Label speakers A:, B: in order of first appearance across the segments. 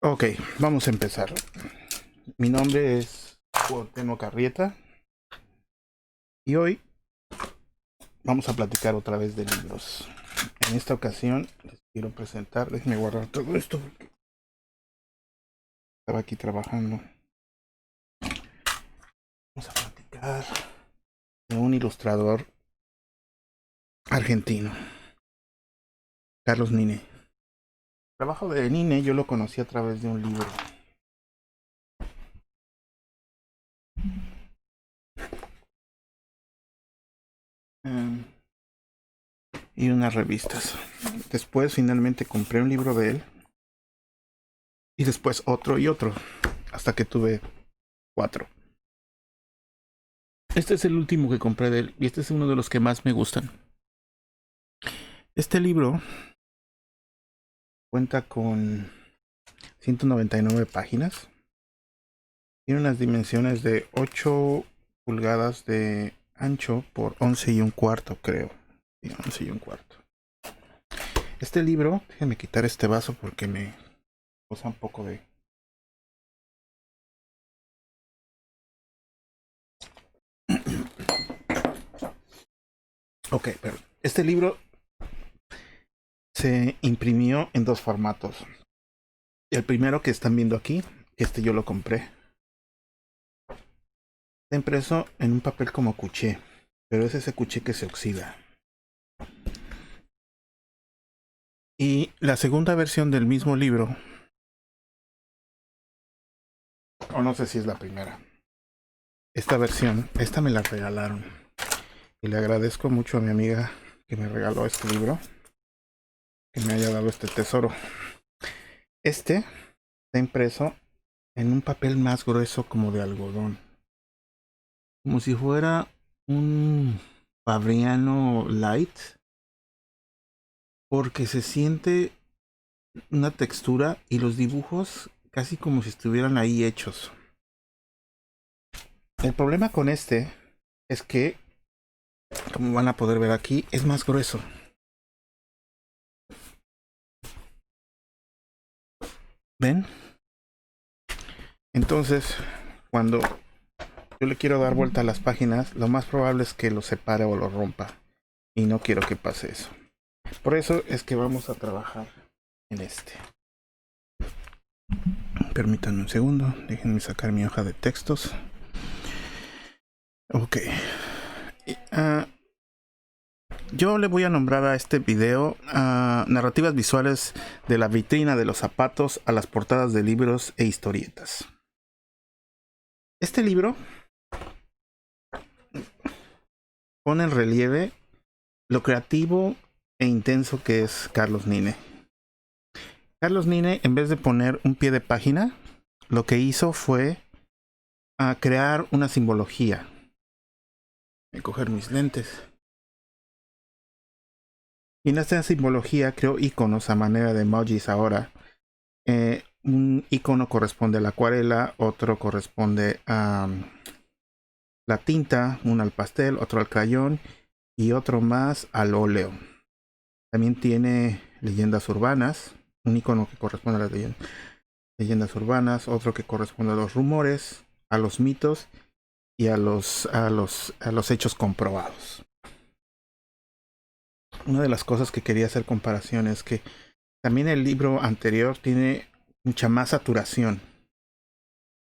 A: Ok, vamos a empezar. Mi nombre es Cuauhtémoc Carrieta y hoy vamos a platicar otra vez de libros. En esta ocasión les quiero presentar, déjenme guardar todo esto porque estaba aquí trabajando. Vamos a platicar de un ilustrador argentino, Carlos Nine. El trabajo de Nine yo lo conocí a través de un libro. Um, y unas revistas. Después finalmente compré un libro de él y después otro y otro, hasta que tuve 4. Este es el último que compré de él y este es uno de los que más me gustan. Este libro cuenta con 199 páginas. Tiene unas dimensiones de 8 pulgadas de ancho por 11 y un cuarto, creo. Sí, 11 y un cuarto. Este libro, déjenme quitar este vaso porque me causa un poco de... Ok, pero este libro se imprimió en 2 formatos. El primero que están viendo aquí, este yo lo compré. Está impreso en un papel como cuché, pero es ese cuché que se oxida. Y la segunda versión del mismo libro, o no sé si es la primera, esta versión, esta me la regalaron. Y le agradezco mucho a mi amiga que me regaló este libro, que me haya dado este tesoro. Este está impreso en un papel más grueso como de algodón. Como si fuera un Fabriano Light. Porque se siente una textura y los dibujos casi como si estuvieran ahí hechos. El problema con este es que, como van a poder ver aquí, es más grueso. ¿Ven? Entonces, cuando yo le quiero dar vuelta a las páginas, lo más probable es que lo separe o lo rompa. Y no quiero que pase eso. Por eso es que vamos a trabajar en este. Permítanme un segundo. Déjenme sacar mi hoja de textos. Ok. Yo le voy a nombrar a este video narrativas visuales de la vitrina de los zapatos a las portadas de libros e historietas. Este libro pone en relieve lo creativo e intenso que es Carlos Nine. Carlos Nine, en vez de poner un pie de página, lo que hizo fue crear una simbología. Voy a coger mis lentes. Y en esta simbología creó iconos a manera de emojis ahora. Un icono corresponde a la acuarela, otro corresponde a la tinta, uno al pastel, otro al crayón y otro más al óleo. También tiene leyendas urbanas, un icono que corresponde a las leyendas urbanas, otro que corresponde a los rumores, a los mitos y a los hechos comprobados. Una de las cosas que quería hacer comparación es que también el libro anterior tiene mucha más saturación.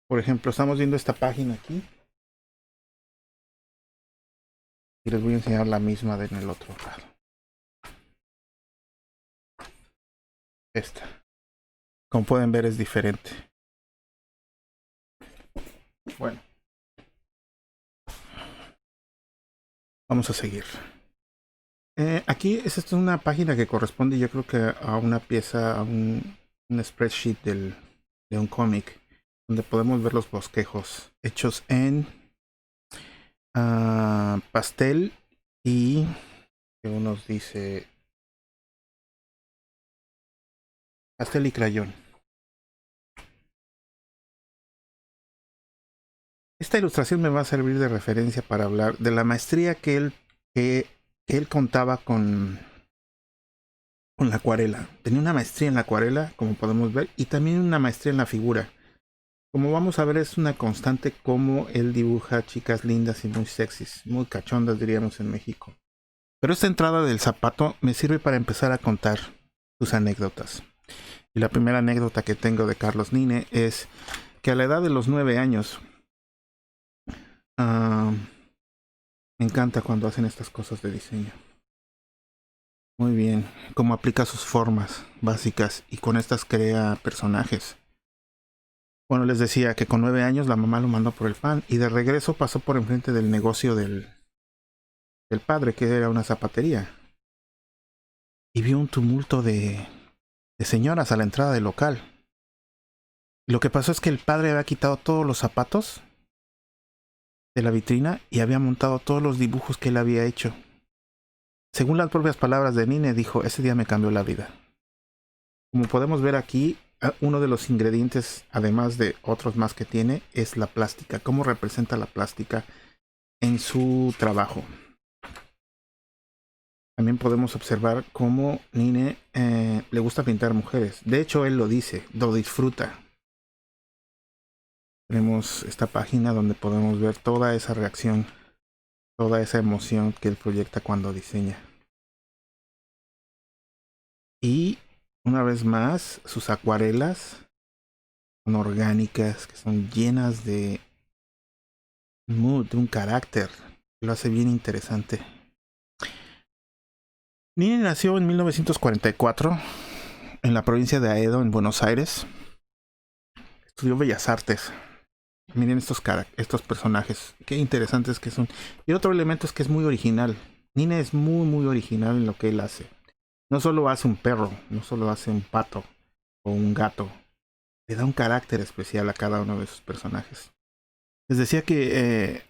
A: Por ejemplo, estamos viendo esta página aquí y les voy a enseñar la misma en el otro lado. Esta. Como pueden ver es diferente. Bueno, vamos a seguir. Aquí esta es una página que corresponde yo creo que a una pieza, a un spreadsheet de un cómic, donde podemos ver los bosquejos hechos en pastel y que uno dice pastel y crayón. Esta ilustración me va a servir de referencia para hablar de la maestría que él contaba con con la acuarela. Tenía una maestría en la acuarela, como podemos ver, y también una maestría en la figura. Como vamos a ver, es una constante como él dibuja chicas lindas y muy sexys, muy cachondas diríamos en México. Pero esta entrada del zapato me sirve para empezar a contar sus anécdotas. Y la primera anécdota que tengo de Carlos Nine es que a la edad de los 9 años, me encanta cuando hacen estas cosas de diseño. Muy bien, cómo aplica sus formas básicas y con estas crea personajes. Bueno, les decía que con 9 años la mamá lo mandó por el pan y de regreso pasó por enfrente del negocio del padre, que era una zapatería. Y vio un tumulto de señoras a la entrada del local. Lo que pasó es que el padre había quitado todos los zapatos de la vitrina y había montado todos los dibujos que él había hecho. Según las propias palabras de Nine, dijo, ese día me cambió la vida. Como podemos ver aquí, uno de los ingredientes, además de otros más que tiene, es la plástica. Cómo representa la plástica en su trabajo. También podemos observar cómo Nine le gusta pintar mujeres. De hecho, él lo dice, lo disfruta. Tenemos esta página donde podemos ver toda esa reacción, toda esa emoción que él proyecta cuando diseña. Y una vez más, sus acuarelas son orgánicas, que son llenas de mood, de un carácter. Lo hace bien interesante. Nine nació en 1944 en la provincia de Aedo, en Buenos Aires. Estudió Bellas Artes. Miren estos personajes, qué interesantes que son. Y otro elemento es que es muy original. Nine es muy original en lo que él hace. No solo hace un perro, no solo hace un pato o un gato. Le da un carácter especial a cada uno de sus personajes. Les decía que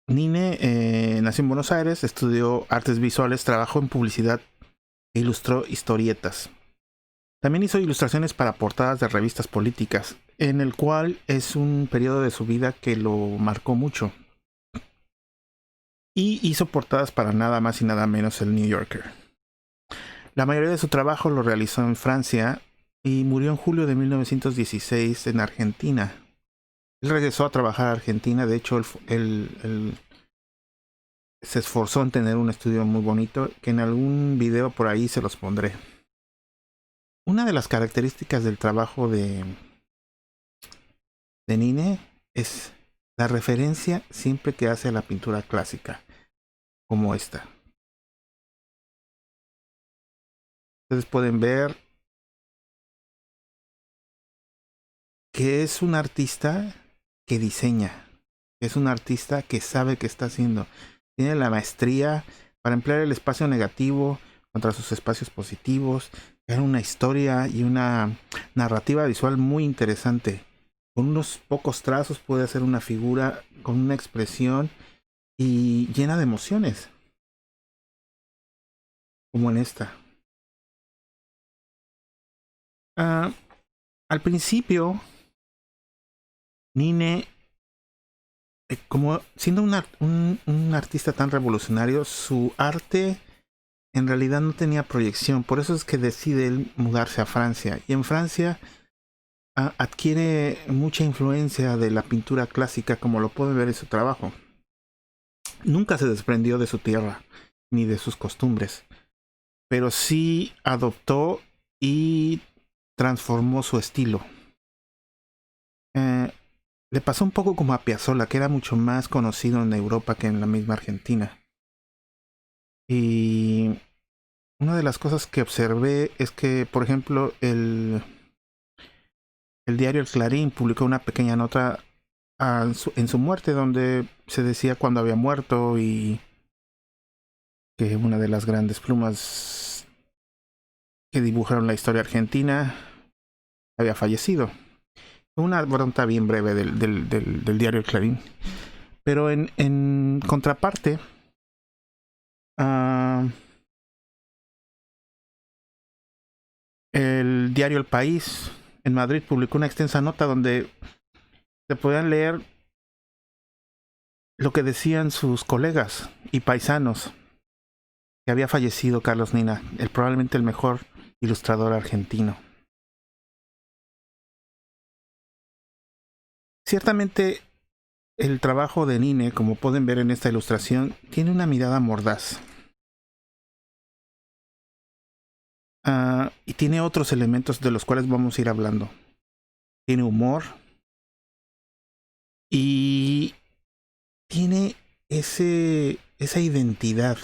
A: Nine nació en Buenos Aires, estudió artes visuales, trabajó en publicidad e ilustró historietas. También hizo ilustraciones para portadas de revistas políticas, en el cual es un periodo de su vida que lo marcó mucho. Y hizo portadas para nada más y nada menos el New Yorker. La mayoría de su trabajo lo realizó en Francia y murió en julio de 1916 en Argentina. Él regresó a trabajar a Argentina, de hecho él se esforzó en tener un estudio muy bonito, que en algún video por ahí se los pondré. Una de las características del trabajo de Nine es la referencia siempre que hace a la pintura clásica, como esta. Ustedes pueden ver que es un artista que diseña, es un artista que sabe qué está haciendo. Tiene la maestría para emplear el espacio negativo contra sus espacios positivos, crear una historia y una narrativa visual muy interesante. Con unos pocos trazos puede hacer una figura con una expresión y llena de emociones, como en esta. Al principio, Nine, como siendo un artista tan revolucionario, su arte en realidad no tenía proyección. Por eso es que decide él mudarse a Francia. Y en Francia adquiere mucha influencia de la pintura clásica, como lo pueden ver en su trabajo. Nunca se desprendió de su tierra ni de sus costumbres, pero sí adoptó y transformó su estilo. Le pasó un poco como a Piazzolla, que era mucho más conocido en Europa que en la misma Argentina. Y una de las cosas que observé es que, por ejemplo, el diario El Clarín publicó una pequeña nota en su muerte, donde se decía cuándo había muerto y que una de las grandes plumas que dibujaron la historia argentina había fallecido. Una nota bien breve del diario El Clarín. Pero en contraparte, el diario El País en Madrid publicó una extensa nota donde se podían leer lo que decían sus colegas y paisanos que había fallecido Carlos Nina, probablemente el mejor ilustrador argentino. Ciertamente, el trabajo de Nine, como pueden ver en esta ilustración, tiene una mirada mordaz. Y tiene otros elementos de los cuales vamos a ir hablando. Tiene humor. Y tiene esa identidad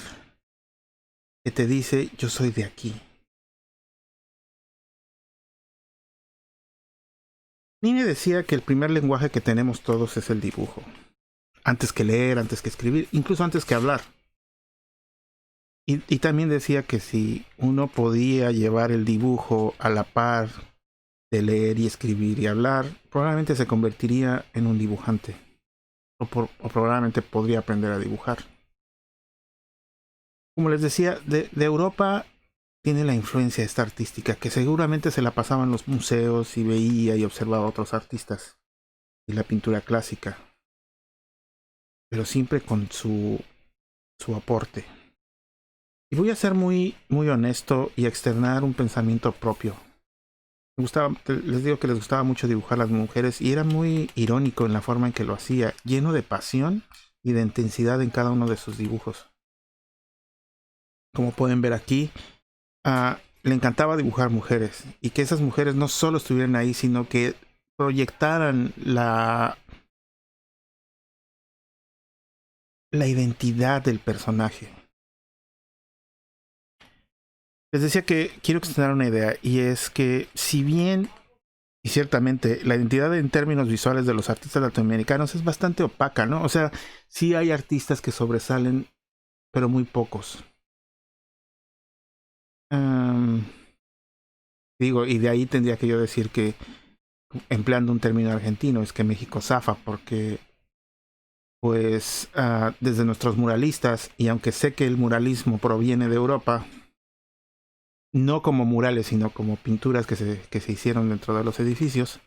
A: que te dice, yo soy de aquí. Nine decía que el primer lenguaje que tenemos todos es el dibujo. Antes que leer, antes que escribir, incluso antes que hablar. Y también decía que si uno podía llevar el dibujo a la par de leer y escribir y hablar, probablemente se convertiría en un dibujante. O probablemente podría aprender a dibujar. Como les decía, de Europa tiene la influencia esta artística, que seguramente se la pasaba en los museos y veía y observaba a otros artistas. Y la pintura clásica. Pero siempre con su aporte. Y voy a ser muy honesto y externar un pensamiento propio. Les digo que les gustaba mucho dibujar a las mujeres y era muy irónico en la forma en que lo hacía, lleno de pasión y de intensidad en cada uno de sus dibujos. Como pueden ver aquí, le encantaba dibujar mujeres y que esas mujeres no solo estuvieran ahí, sino que proyectaran la identidad del personaje. Les decía que quiero extender una idea, y es que si bien, y ciertamente, la identidad en términos visuales de los artistas latinoamericanos es bastante opaca, ¿no? O sea, sí hay artistas que sobresalen, pero muy pocos. Digo, y de ahí tendría que yo decir que, empleando un término argentino, es que México zafa, porque pues desde nuestros muralistas, y aunque sé que el muralismo proviene de Europa, no como murales, sino como pinturas que se hicieron dentro de los edificios,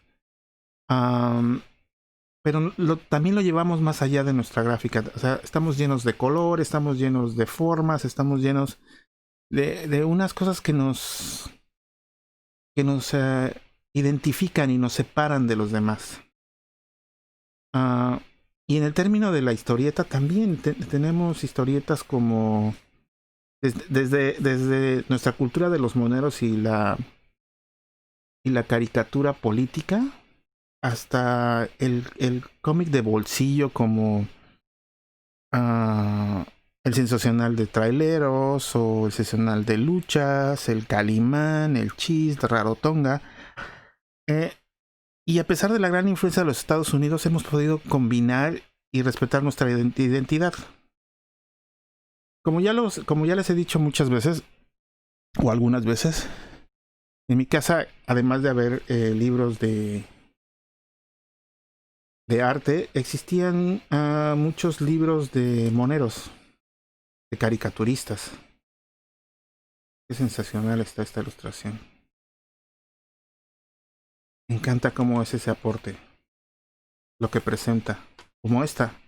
A: pero también lo llevamos más allá de nuestra gráfica. O sea, estamos llenos de color, estamos llenos de formas, estamos llenos de unas cosas que nos identifican y nos separan de los demás. Y en el término de la historieta también tenemos historietas como desde nuestra cultura de los moneros y la caricatura política hasta el cómic de bolsillo como el sensacional de traileros o el sensacional de luchas, el Calimán, el Chis, Rarotonga. Y a pesar de la gran influencia de los Estados Unidos, hemos podido combinar y respetar nuestra identidad. Como ya les he dicho muchas veces, o algunas veces, en mi casa, además de haber libros de arte, existían muchos libros de moneros, de caricaturistas. Qué sensacional está esta ilustración. Me encanta cómo es ese aporte, lo que presenta, como esta.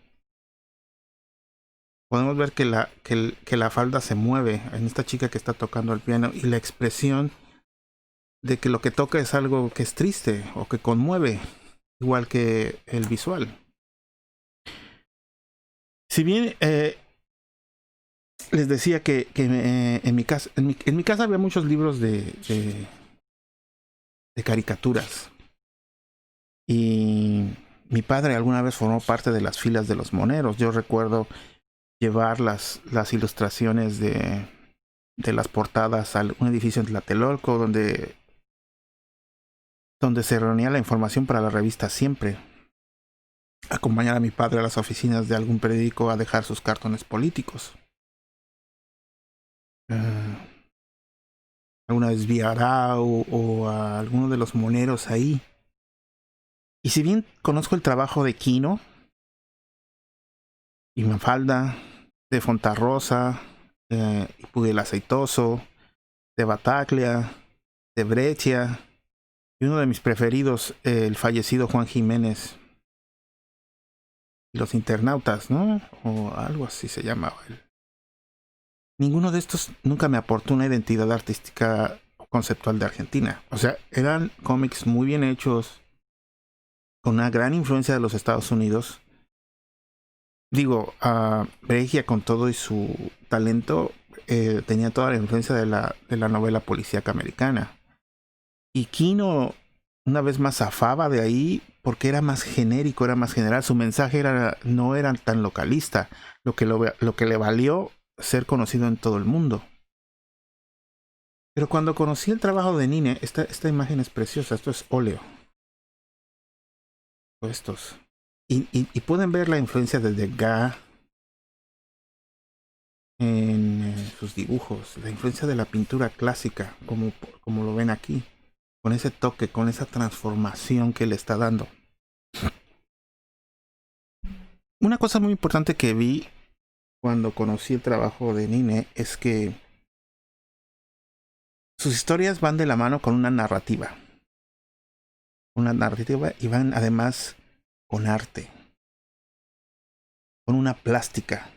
A: Podemos ver que la falda se mueve en esta chica que está tocando el piano, y la expresión de que lo que toca es algo que es triste o que conmueve, igual que el visual. Si bien les decía que en mi casa había muchos libros de caricaturas, y mi padre alguna vez formó parte de las filas de los moneros. Yo recuerdo llevar las ilustraciones de las portadas a un edificio en Tlatelolco donde se reunía la información para la revista Siempre. Acompañar a mi padre a las oficinas de algún periódico a dejar sus cartones políticos. Alguna vez vi a Arau o a alguno de los moneros ahí. Y si bien conozco el trabajo de Quino y Mafalda, de Fontarrosa, y Pudel Aceitoso, de Bataglia, de Breccia, y uno de mis preferidos, el fallecido Juan Jiménez, y los internautas, ¿no? O algo así se llamaba él. ninguno de estos nunca me aportó una identidad artística conceptual de Argentina. O sea, eran cómics muy bien hechos, con una gran influencia de los Estados Unidos. Digo, Bregia con todo y su talento tenía toda la influencia de la novela policíaca americana. Y Kino una vez más zafaba de ahí porque era más genérico, era más general. Su mensaje no era tan localista, lo que le valió ser conocido en todo el mundo. Pero cuando conocí el trabajo de Nine, esta imagen es preciosa, esto es óleo. Estos. Y pueden ver la influencia de Degas en sus dibujos, la influencia de la pintura clásica, como lo ven aquí, con ese toque, con esa transformación que le está dando. Una cosa muy importante que vi cuando conocí el trabajo de Nine es que sus historias van de la mano con una narrativa. Una narrativa y van además con arte, con una plástica.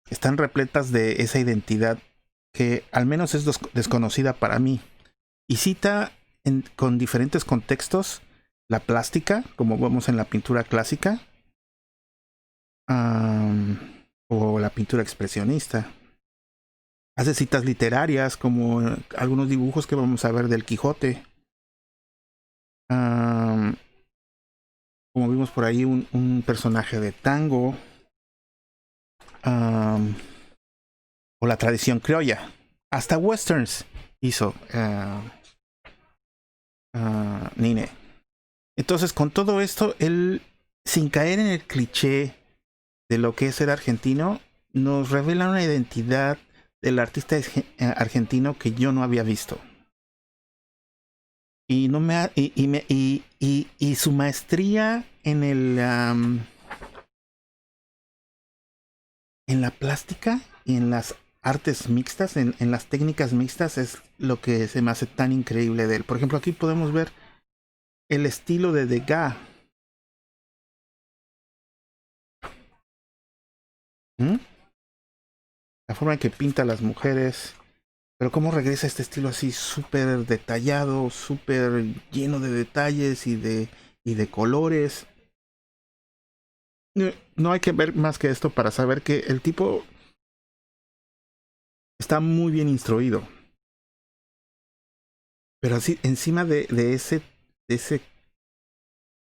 A: Están repletas de esa identidad que al menos es desconocida para mí. Y cita con diferentes contextos la plástica, como vemos en la pintura clásica, o la pintura expresionista. Hace citas literarias, como algunos dibujos que vamos a ver del Quijote. Como vimos por ahí, un personaje de tango. O la tradición criolla. Hasta westerns hizo Nine. Entonces, con todo esto, él, sin caer en el cliché de lo que es ser argentino, nos revela una identidad del artista argentino que yo no había visto. Y no me y su maestría en el en la plástica y en las artes mixtas, en las técnicas mixtas, es lo que se me hace tan increíble de él. Por ejemplo, aquí podemos ver el estilo de Degas. ¿Mm? La forma en que pinta a las mujeres. Pero cómo regresa este estilo así súper detallado, súper lleno de detalles y de colores. No hay que ver más que esto para saber que el tipo está muy bien instruido. Pero así, encima de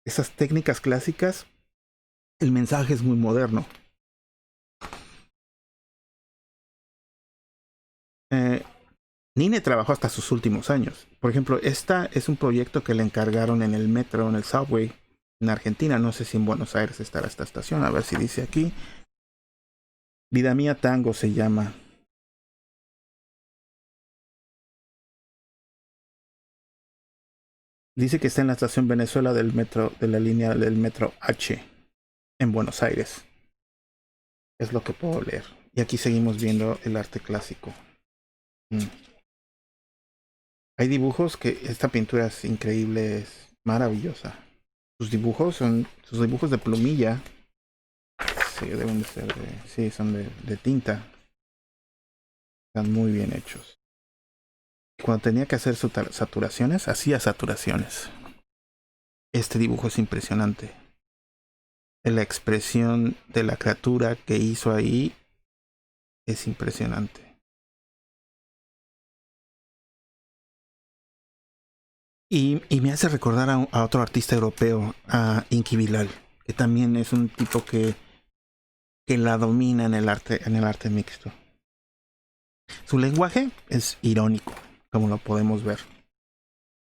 A: esas técnicas clásicas, el mensaje es muy moderno. Eh, Nine trabajó hasta sus últimos años. Por ejemplo, esta es un proyecto que le encargaron en el metro, en el subway, en Argentina. No sé si en Buenos Aires estará esta estación. A ver si dice aquí. Vida Mía Tango se llama. Dice que está en la estación Venezuela del metro, de la línea del metro H, en Buenos Aires. Es lo que puedo leer. Y aquí seguimos viendo el arte clásico. Hay dibujos que esta pintura es increíble, es maravillosa. Sus dibujos de plumilla. Sí, deben de ser sí, son de tinta. Están muy bien hechos. Cuando tenía que hacer saturaciones, hacía saturaciones. Este dibujo es impresionante. La expresión de la criatura que hizo ahí es impresionante. Y me hace recordar a otro artista europeo, a Inky Bilal, que también es un tipo que la domina en el arte mixto. Su lenguaje es irónico, como lo podemos ver,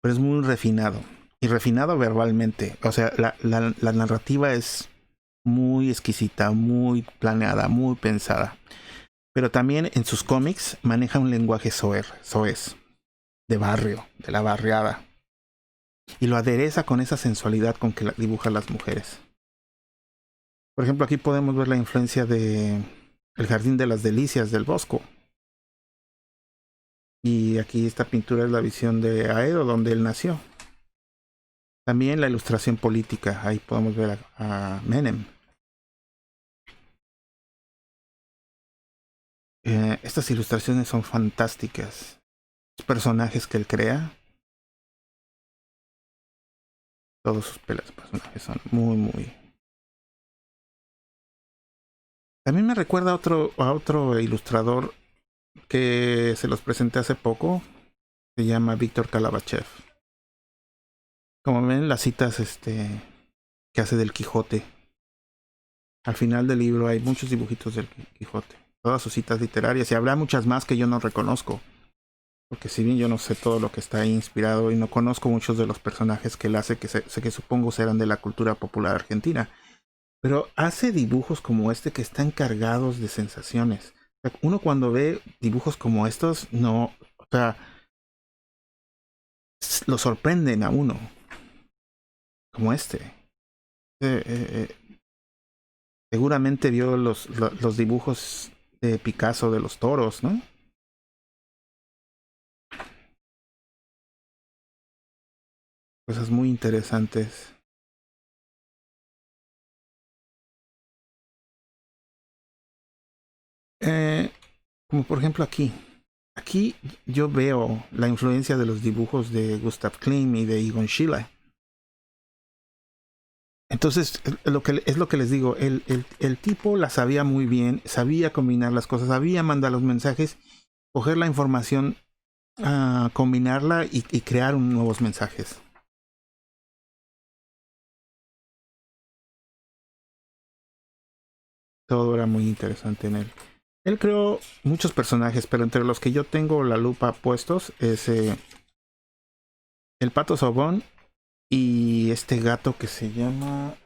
A: pero es muy refinado, y refinado verbalmente. O sea, la narrativa es muy exquisita, muy planeada, muy pensada. Pero también en sus cómics maneja un lenguaje soez, de barrio, de la barriada. Y lo adereza con esa sensualidad con que dibuja a las mujeres. Por ejemplo, aquí podemos ver la influencia de El Jardín de las Delicias del Bosco. Y aquí esta pintura es la visión de Aedo, donde él nació. También la ilustración política, ahí podemos ver a Menem. Estas ilustraciones son fantásticas. Los personajes que él crea, todos sus personajes son muy. También me recuerda a otro ilustrador que se los presenté hace poco. Se llama Víctor Kalavachev. Como ven, las citas que hace del Quijote. Al final del libro hay muchos dibujitos del Quijote. Todas sus citas literarias. Y habrá muchas más que yo no reconozco. Porque si bien yo no sé todo lo que está ahí inspirado y no conozco muchos de los personajes que él hace, que sé que supongo serán de la cultura popular argentina. Pero hace dibujos como este que están cargados de sensaciones. O sea, uno cuando ve dibujos como estos, no, o sea, lo sorprenden a uno. Como este. Seguramente vio los dibujos de Picasso de los toros, ¿no? Cosas muy interesantes. Como por ejemplo aquí. Aquí yo veo la influencia de los dibujos de Gustav Klimt y de Egon Schiele. Entonces, es lo que les digo, el tipo la sabía muy bien, sabía combinar las cosas, sabía mandar los mensajes, coger la información, combinarla y crear nuevos mensajes. Todo era muy interesante en él. Él creó muchos personajes, pero entre los que yo tengo la lupa puestos es el Pato Sobón y este gato que se llama...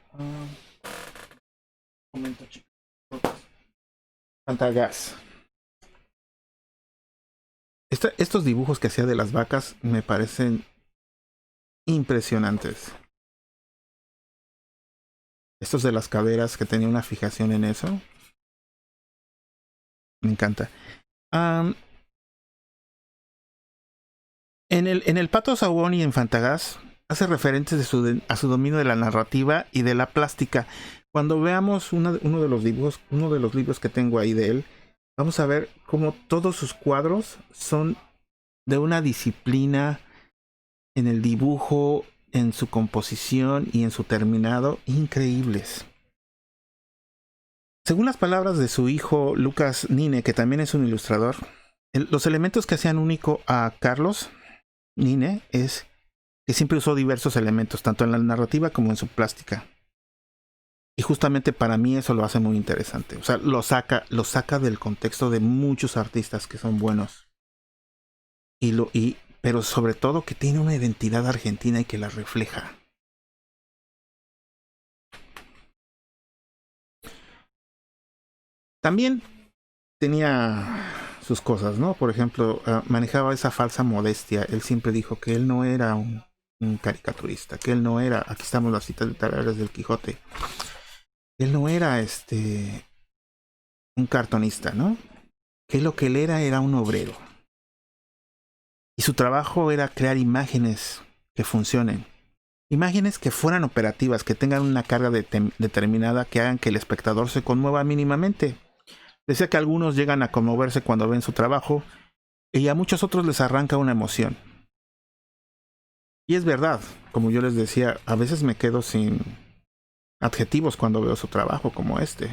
A: momento, chicos. Fantagas. Estos dibujos que hacía de las vacas me parecen impresionantes. Estos de las caderas que tenía una fijación en eso. Me encanta. En el Pato Sabón y en Fantagas hace referentes a su dominio de la narrativa y de la plástica. Cuando veamos uno de los dibujos, uno de los libros que tengo ahí de él, vamos a ver cómo todos sus cuadros son de una disciplina en el dibujo, en su composición y en su terminado increíbles. Según las palabras de su hijo Lucas Nine, que también es un ilustrador, los elementos que hacían único a Carlos Nine es que siempre usó diversos elementos, tanto en la narrativa como en su plástica. Y justamente para mí eso lo hace muy interesante. O sea, lo saca del contexto de muchos artistas que son buenos. Pero sobre todo que tiene una identidad argentina y que la refleja. También tenía sus cosas, ¿no? Por ejemplo, manejaba esa falsa modestia. Él siempre dijo que él no era un caricaturista, que él no era, aquí estamos las citas literarias del Quijote, él no era un cartonista, ¿no? Que lo que él era un obrero. Y su trabajo era crear imágenes que funcionen. Imágenes que fueran operativas, que tengan una carga determinada, que hagan que el espectador se conmueva mínimamente. Decía que algunos llegan a conmoverse cuando ven su trabajo y a muchos otros les arranca una emoción. Y es verdad, como yo les decía, a veces me quedo sin adjetivos cuando veo su trabajo como este.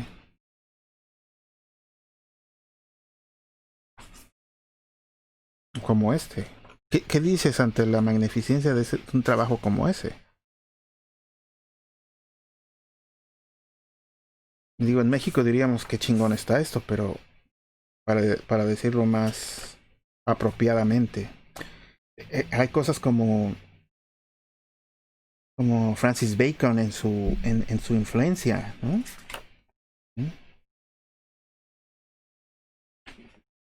A: Como este. ¿Qué dices ante la magnificencia de un trabajo como ese? Digo, en México diríamos qué chingón está esto, pero para decirlo más apropiadamente, hay cosas como Francis Bacon en su influencia, ¿no?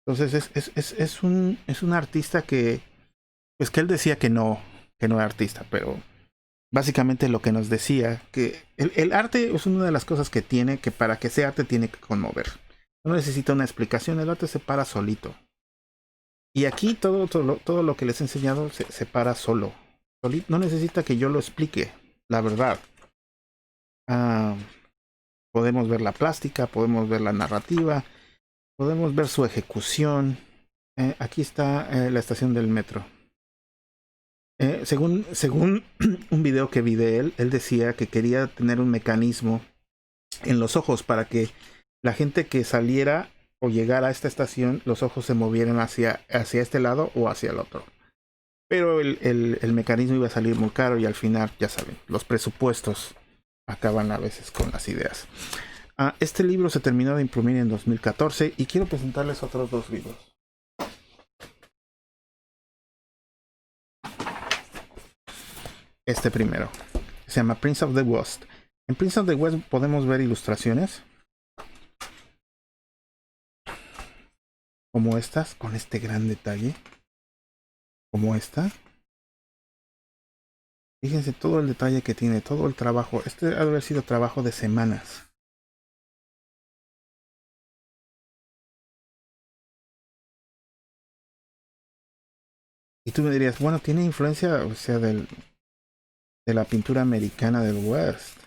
A: Entonces es un artista que, pues que él decía que no era artista, pero básicamente lo que nos decía, que el arte es una de las cosas que tiene, que para que sea arte tiene que conmover. No necesita una explicación, el arte se para solito. Y aquí todo lo que les he enseñado se para solo. No necesita que yo lo explique, la verdad. Ah, podemos ver la plástica, podemos ver la narrativa, Podemos ver su ejecución. Aquí está la estación del metro. Según un video que vi de él, él decía que quería tener un mecanismo en los ojos para que la gente que saliera o llegara a esta estación, los ojos se movieran hacia este lado o hacia el otro. Pero el mecanismo iba a salir muy caro y al final, ya saben, los presupuestos acaban a veces con las ideas. Este libro se terminó de imprimir en 2014 y quiero presentarles otros dos libros. Este primero se llama Prince of the West. En Prince of the West podemos ver ilustraciones como estas, con este gran detalle, como esta. Fíjense todo el detalle que tiene, todo el trabajo. Este ha de haber sido trabajo de semanas. Y tú me dirías, bueno, tiene influencia, o sea, de la pintura americana del West.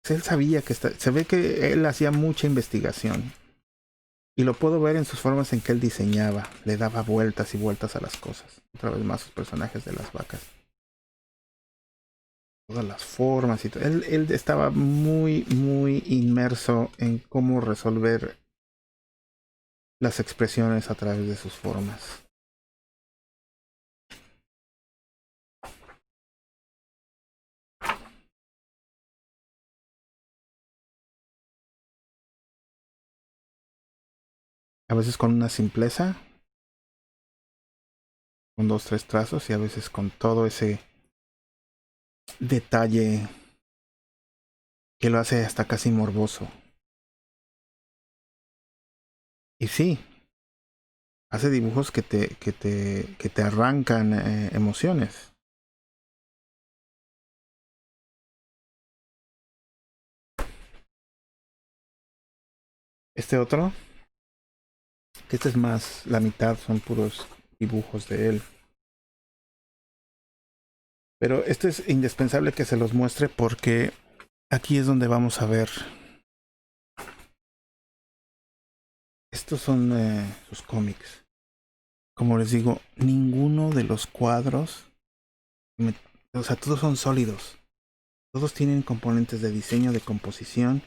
A: Pues él sabía que se ve que él hacía mucha investigación. Y lo puedo ver en sus formas en que él diseñaba. Le daba vueltas y vueltas a las cosas. Otra vez más sus personajes de las vacas. Todas las formas y todo. Él estaba muy, muy inmerso en cómo resolver las expresiones a través de sus formas. A veces con una simpleza, con 2, 3 trazos, y a veces con todo ese detalle que lo hace hasta casi morboso. Y sí, hace dibujos que te arrancan emociones. Este otro, que este es más, la mitad son puros dibujos de él. Pero este es indispensable que se los muestre porque aquí es donde vamos a ver. Estos son sus cómics. Como les digo, ninguno de los cuadros, o sea, todos son sólidos. Todos tienen componentes de diseño, de composición.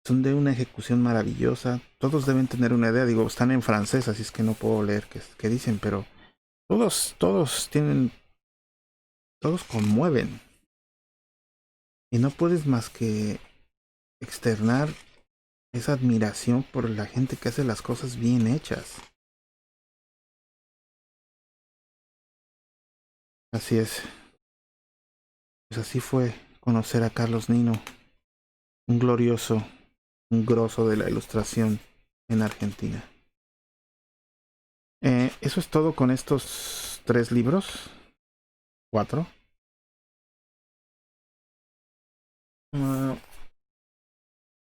A: Son de una ejecución maravillosa. Todos deben tener una idea. Digo, están en francés, así es que no puedo leer qué dicen, pero todos tienen, todos conmueven. Y no puedes más que externar esa admiración por la gente que hace las cosas bien hechas. Así es. Pues así fue conocer a Carlos Nino, un glorioso, un grosso de la ilustración en Argentina. Eso es todo con estos 3 libros. 4.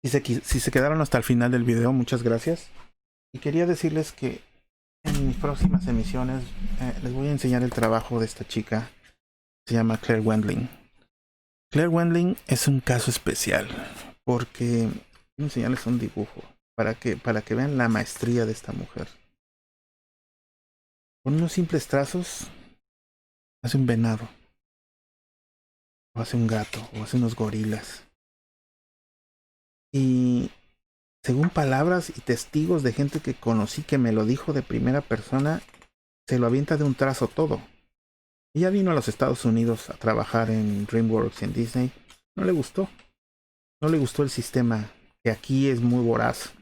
A: Si se quedaron hasta el final del video, muchas gracias. Y quería decirles que en mis próximas emisiones les voy a enseñar el trabajo de esta chica. Se llama Claire Wendling. Claire Wendling es un caso especial porque quiero enseñarles un dibujo para que vean la maestría de esta mujer. Con unos simples trazos hace un venado, o hace un gato, o hace unos gorilas. Y según palabras y testigos de gente que conocí que me lo dijo de primera persona, se lo avienta de un trazo todo. Ella vino a los Estados Unidos a trabajar en DreamWorks y en Disney. No le gustó. No le gustó el sistema, que aquí es muy voraz.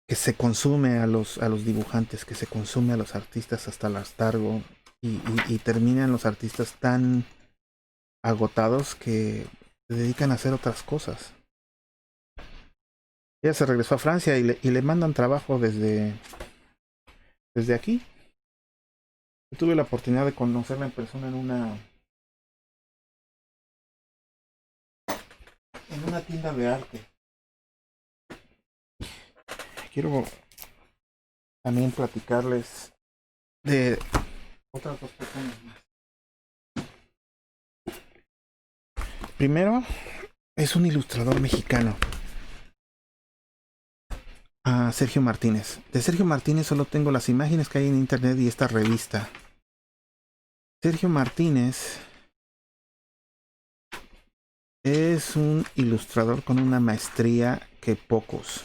A: Que se consume a los dibujantes, que se consume a los artistas hasta el hartazgo. Y terminan los artistas tan agotados que se dedican a hacer otras cosas. Ella se regresó a Francia y le mandan trabajo desde aquí. Yo tuve la oportunidad de conocerla en persona en una tienda de arte. Quiero también platicarles de otras 2 personas más. Primero, es un ilustrador mexicano. a Sergio Martínez. De Sergio Martínez solo tengo las imágenes que hay en internet y esta revista. Sergio Martínez es un ilustrador con una maestría que pocos.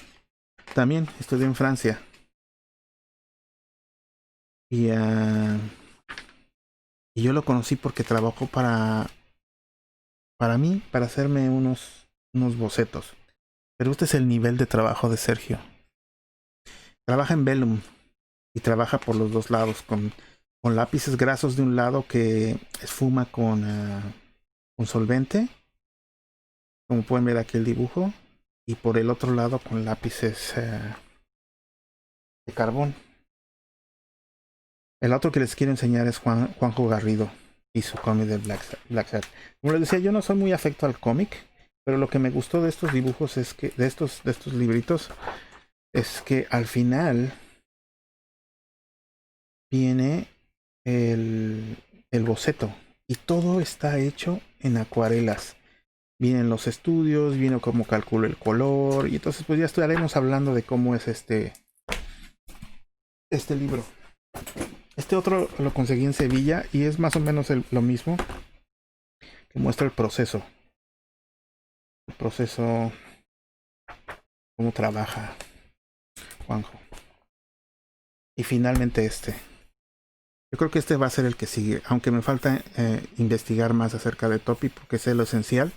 A: También estudió en Francia. Y yo lo conocí porque trabajó para mí, para hacerme unos bocetos. Pero este es el nivel de trabajo de Sergio. Trabaja en Vellum y trabaja por los dos lados, con lápices grasos de un lado que esfuma con solvente, como pueden ver aquí el dibujo, y por el otro lado con lápices de carbón. El otro que les quiero enseñar es Juanjo Garrido y su cómic de Black Hat. Como les decía, yo no soy muy afecto al cómic, pero lo que me gustó de estos dibujos es que, de estos libritos, es que al final viene el boceto y todo está hecho en acuarelas. Vienen los estudios, viene cómo calculo el color, y entonces pues ya estaremos hablando de cómo es este libro. Este otro lo conseguí en Sevilla y es más o menos lo mismo, que muestra el proceso. El proceso, cómo trabaja Juanjo. Y finalmente este. Yo creo que este va a ser el que sigue, aunque me falta investigar más acerca de Topi porque sé lo esencial.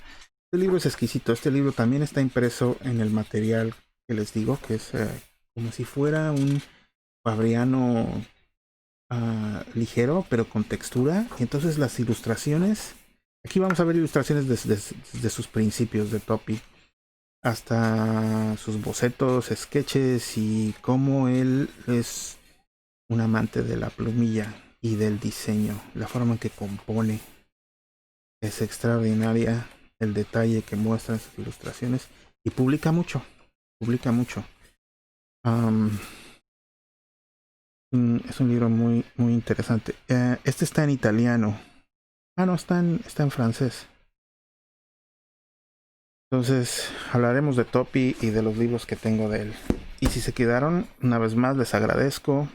A: Este libro es exquisito. Este libro también está impreso en el material que les digo, que es como si fuera un fabriano ligero, pero con textura. Y entonces las ilustraciones, aquí vamos a ver ilustraciones desde sus principios de Topi hasta sus bocetos, sketches y cómo él es un amante de la plumilla y del diseño. La forma en que compone es extraordinaria, el detalle que muestra en sus ilustraciones, y publica mucho. Es un libro muy interesante. Este está en italiano. No, está en francés. Entonces hablaremos de Topi y de los libros que tengo de él. Y si se quedaron, una vez más les agradezco.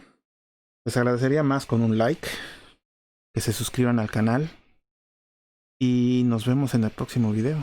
A: Les agradecería más con un like, que se suscriban al canal y nos vemos en el próximo video.